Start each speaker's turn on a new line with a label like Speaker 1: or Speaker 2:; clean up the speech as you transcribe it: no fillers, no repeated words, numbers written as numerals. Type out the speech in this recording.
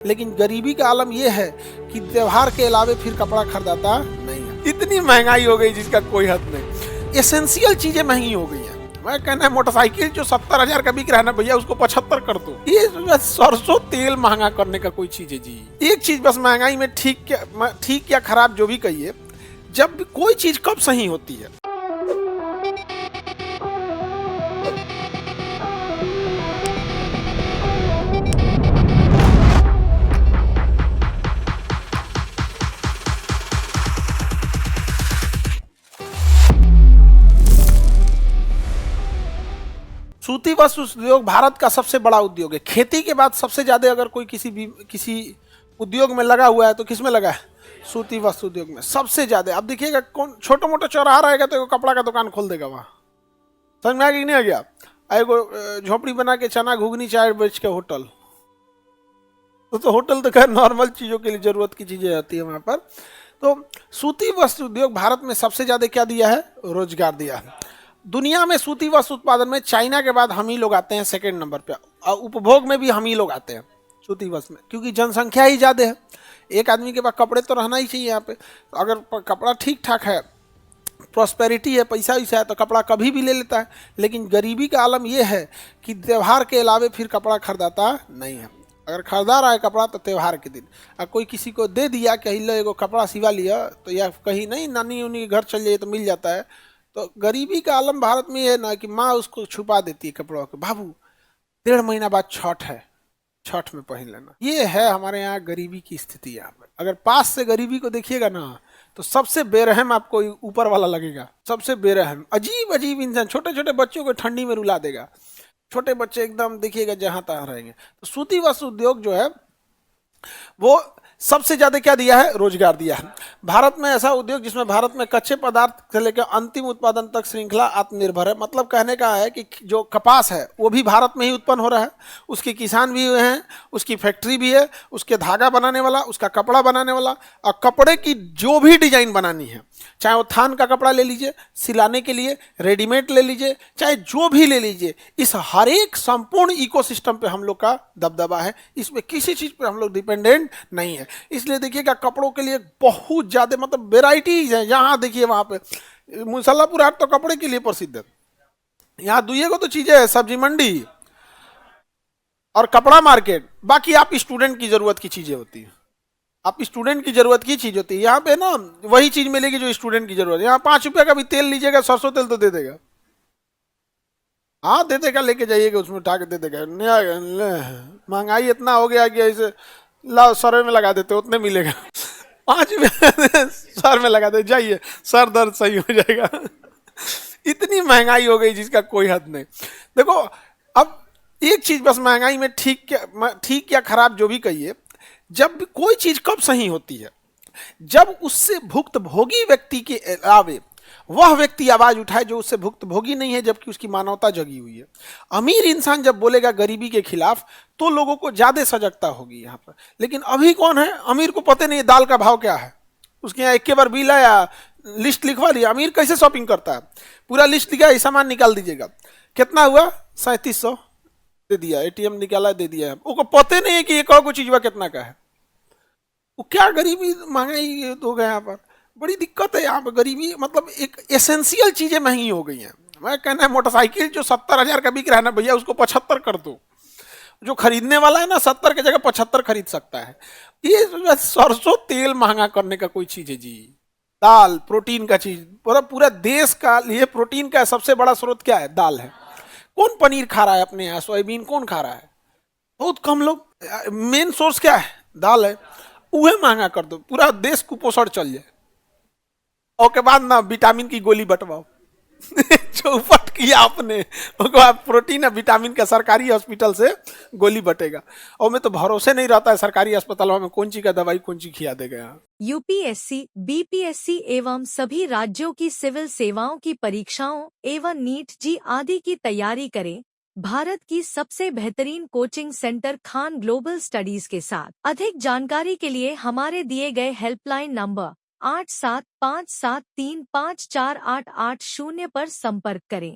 Speaker 1: लेकिन गरीबी का आलम यह है कि त्योहार के अलावे फिर कपड़ा खरीदाता नहीं है। इतनी महंगाई हो गई जिसका कोई हद नहीं। एसेंशियल चीजें महंगी हो गई हैं। मैं कहना है मोटरसाइकिल जो 70,000 का बिक रहा है ना भैया, उसको 75 कर दो। ये सरसों तेल महंगा करने का कोई चीज है जी। एक चीज बस महंगाई में ठीक या खराब जो भी कहिए, जब कोई चीज कब सही होती है। सूती वस्त्र उद्योग भारत का सबसे बड़ा उद्योग है। खेती के बाद सबसे ज्यादा अगर कोई किसी उद्योग में लगा हुआ है तो किस में लगा है? सूती वस्त्र उद्योग में सबसे ज्यादा। अब देखिएगा, कौन छोटा मोटा चौराहा रहेगा तो कपड़ा का दुकान खोल देगा वहां। समझ में आ गया नहीं आ गया? एगो झोपड़ी बना के चना घुगनी चाय बेच के होटल, तो होटल तो खैर नॉर्मल चीजों के लिए जरूरत की चीजें आती है वहां पर। तो सूती वस्त्र उद्योग भारत में सबसे ज्यादा क्या दिया है? रोजगार दिया है। दुनिया में सूती वस्त्र उत्पादन में चाइना के बाद हम ही लोग आते हैं सेकंड नंबर पे। उपभोग में भी हम ही लोग आते हैं सूती वस्त्र में, क्योंकि जनसंख्या ही ज्यादा है। एक आदमी के पास कपड़े तो रहना ही चाहिए यहाँ पे। अगर कपड़ा ठीक ठाक है, प्रॉस्पेरिटी है, पैसा वैसा है, तो कपड़ा कभी भी ले लेता है। लेकिन गरीबी का आलम यह है कि त्योहार के अलावे फिर कपड़ा खरीदाता नहीं है। अगर खरीदा रहा है कपड़ा तो त्योहार के दिन। अगर कोई किसी को दे दिया कि लो एगो कपड़ा सिवा लिया, तो या कहीं नहीं नानी उन्हीं घर चल जाइए तो मिल जाता है। तो गरीबी का आलम भारत में है ना कि माँ उसको छुपा देती है कपड़ों को। बाबू 1.5 महीना बाद छठ है, छठ में पहन लेना। ये है हमारे यहाँ गरीबी की स्थिति। यहाँ पर अगर पास से गरीबी को देखिएगा ना, तो सबसे बेरहम आपको ऊपर वाला लगेगा। सबसे बेरहम अजीब अजीब इंसान, छोटे छोटे बच्चों को ठंडी में रुला देगा। छोटे बच्चे एकदम देखिएगा जहां तहां रहेंगे। तो सूती वस्त्र उद्योग जो है वो सबसे ज्यादा क्या दिया है? रोजगार दिया है। भारत में ऐसा उद्योग जिसमें भारत में कच्चे पदार्थ से लेकर अंतिम उत्पादन तक श्रृंखला आत्मनिर्भर है। मतलब कहने का है कि जो कपास है वो भी भारत में ही उत्पन्न हो रहा है। उसके किसान भी हैं, उसकी फैक्ट्री भी है, उसके धागा बनाने वाला, उसका कपड़ा बनाने वाला, और कपड़े की जो भी डिजाइन बनानी है, चाहे वो थान का कपड़ा ले लीजिए सिलाने के लिए, रेडीमेड ले लीजिए, चाहे जो भी ले लीजिए, इस हर एक संपूर्ण इकोसिस्टम पे हम लोग का दबदबा है। इसमें किसी चीज पे हम लोग डिपेंडेंट नहीं है। इसलिए देखिएगा कपड़ों के लिए बहुत ज्यादा मतलब वेराइटीज है। यहाँ देखिए वहां पे मुसल्लापुर हाट तो कपड़े के लिए प्रसिद्ध है। यहाँ दुइये को तो चीजें है, सब्जी मंडी और कपड़ा मार्केट। बाकी आप स्टूडेंट की जरूरत की चीजें होती है। आप स्टूडेंट की जरूरत की चीज होती है। यहाँ पे ना वही चीज मिलेगी जो स्टूडेंट की जरूरत है। यहाँ 5 रुपए का भी तेल लीजिएगा, सरसों तेल तो दे देगा। हाँ दे देगा, लेके जाइएगा, उसमें उठा के दे देगा। महंगाई इतना हो गया कि ऐसे ला सर में लगा देते उतने मिलेगा। 5 रुपये सर में लगा दे, जाइए सर दर्द सही हो जाएगा। इतनी महंगाई हो गई जिसका कोई हद नहीं। देखो, अब एक चीज बस महंगाई में ठीक या खराब जो भी कहिए, जब कोई चीज कब सही होती है? जब उससे भुक्तभोगी व्यक्ति के अलावे वह व्यक्ति आवाज उठाए जो उससे भुक्तभोगी नहीं है, जबकि उसकी मानवता जगी हुई है। अमीर इंसान जब बोलेगा गरीबी के खिलाफ तो लोगों को ज्यादा सजगता होगी यहाँ पर। लेकिन अभी कौन है? अमीर को पता नहीं दाल का भाव क्या है। उसके यहाँ एक बार बिल आया, लिस्ट लिखवा लिया। अमीर कैसे शॉपिंग करता है? पूरा लिस्ट लिखा, सामान निकाल दीजिएगा, कितना हुआ? 3700 दे दिया, एटीएम निकाला दे दिया। उसको पता नहीं है कि एक और चीज हुआ कितना का है। वो क्या गरीबी महंगाई हो गया यहाँ पर। बड़ी दिक्कत है यहाँ पर। गरीबी मतलब एक एसेंशियल चीजें महंगी हो गई हैं। मैं कहना है मोटरसाइकिल जो 70,000 का बिक रहा है ना भैया, उसको 75 कर दो। जो खरीदने वाला है ना 70 की जगह 75 खरीद सकता है। ये सरसों तेल महंगा करने का कोई चीज है जी। दाल प्रोटीन का चीज, पूरा देश का लिए प्रोटीन का सबसे बड़ा स्रोत क्या है? दाल है। कौन पनीर खा रहा है अपने यहाँ? सोयाबीन कौन खा रहा है? बहुत कम लोग। मेन सोर्स क्या है? दाल है। उहे महंगा कर दो, पूरा देश कुपोषण चल जाए। और के बाद ना विटामिन की गोली बंटवाओ। चौपट किया आपने, प्रोटीन और विटामिन का सरकारी हॉस्पिटल से गोली बटेगा। और मैं तो भरोसे नहीं रहता है सरकारी अस्पतालों में कौन सी का दवाई कौन सी खिया देगा।
Speaker 2: यूपीएससी, बीपीएससी एवं सभी राज्यों की सिविल सेवाओं की परीक्षाओं एवं नीट जी आदि की तैयारी करें भारत की सबसे बेहतरीन coaching centre Khan global studies के साथ। अधिक जानकारी के लिए हमारे दिए गए हेल्पलाइन नंबर 8757354880 पर संपर्क करें।